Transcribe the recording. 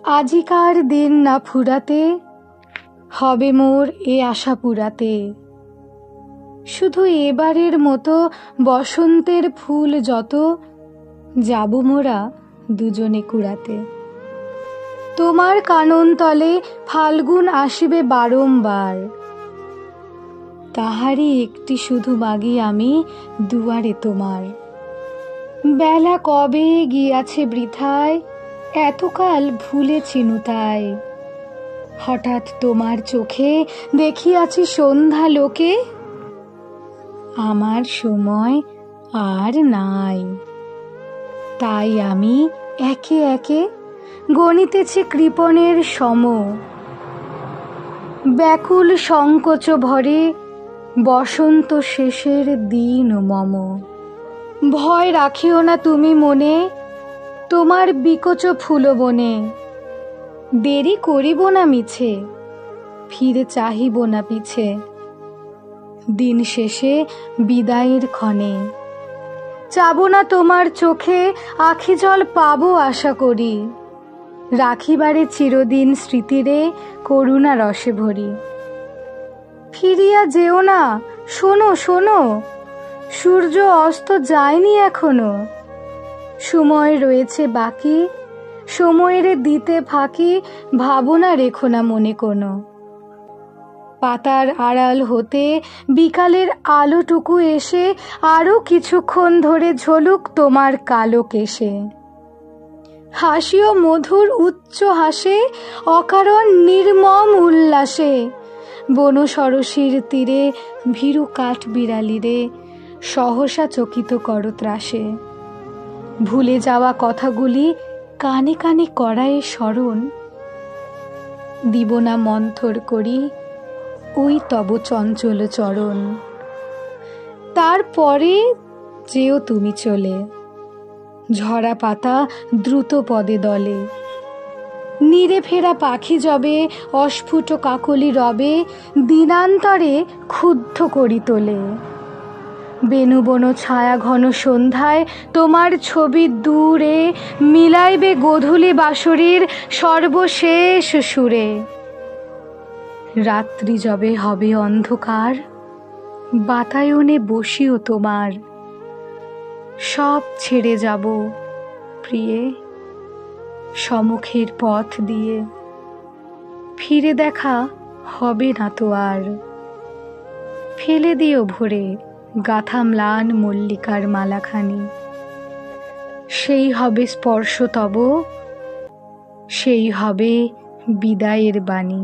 আজিকার দিন না ফুরাতে, হবে মোর এ আশা পুরাতে। শুধু এবারের মতো বসন্তের ফুল যত, যাব মোরা দুজনে কুড়াতে। তোমার কানন তলে ফাল্গুন আসিবে বারংবার, তাহারই একটি শুধু মাগি আমি দুয়ারে তোমার। বেলা কবে গিয়াছে বৃথায়, এতকাল ভুলেছিনু তাই। হঠাৎ তোমার চোখে দেখিয়াছি সন্ধ্যা লোকে, আমার সময় আর নাই। তাই আমি একে একে গণিতেছি কৃপণের সম। ব্যাকুল সংকোচ ভরে বসন্ত শেষের দিন মম। ভয় রাখিও না তুমি মনে, তোমার বিকচ ফুলবনে। দেরি করিব না মিছে, ফিরে চাহিব না পিছে। দিন শেষে বিদায়ের ক্ষণে চাব না তোমার চোখে আখি জল পাবো আশা করি। রাখিবারে চিরদিন স্মৃতিরে করুণা রসে ভরি। ফিরিয়া যেও না, শোনো শোনো, সূর্য অস্ত যায়নি এখনো। সময় রয়েছে বাকি, সময়ের দিতে ফাঁকি, ভাবনা রেখো না মনে কোনো। পাতার আড়াল হতে বিকালের আলোটুকু এসে আরো কিছুক্ষণ ধরে ঝলুক তোমার কালো কেশে। হাসিও মধুর উচ্চ হাসে, অকারণ নির্মম উল্লাসে। বন সরসীর তীরে ভীরু কাঠ বিড়ালিরে সহসা চকিত কর ত্রাসে। ভুলে যাওয়া কথাগুলি কানে কানে করায় স্মরণ, দিব না মন্থর করি ওই তব চঞ্চল চরণ। তারপরে যেও তুমি চলে, ঝরা পাতা দ্রুত পদে দলে। নীরে ফেরা পাখি যবে অস্ফুট কাকলি রবে, দিনান্তরে ক্ষুব্ধ করি তোলে। বেণুবন ছায়া ঘন সন্ধ্যায় তোমার ছবি দূরে মিলাইবে গোধূলি বাঁশরীর সর্বশেষ সুরে। রাত্রি যবে হবে অন্ধকার, বাতায়নে বসিও তোমার। সব ছেড়ে যাব প্রিয়ে সম্মুখের পথ দিয়ে, ফিরে দেখা হবে না তো আর। ফেলে দিও ভরে গাথা ম্লান মল্লিকার মালাখানি, সেই হবে স্পর্শ তব, সেই হবে বিদায়ের বাণী।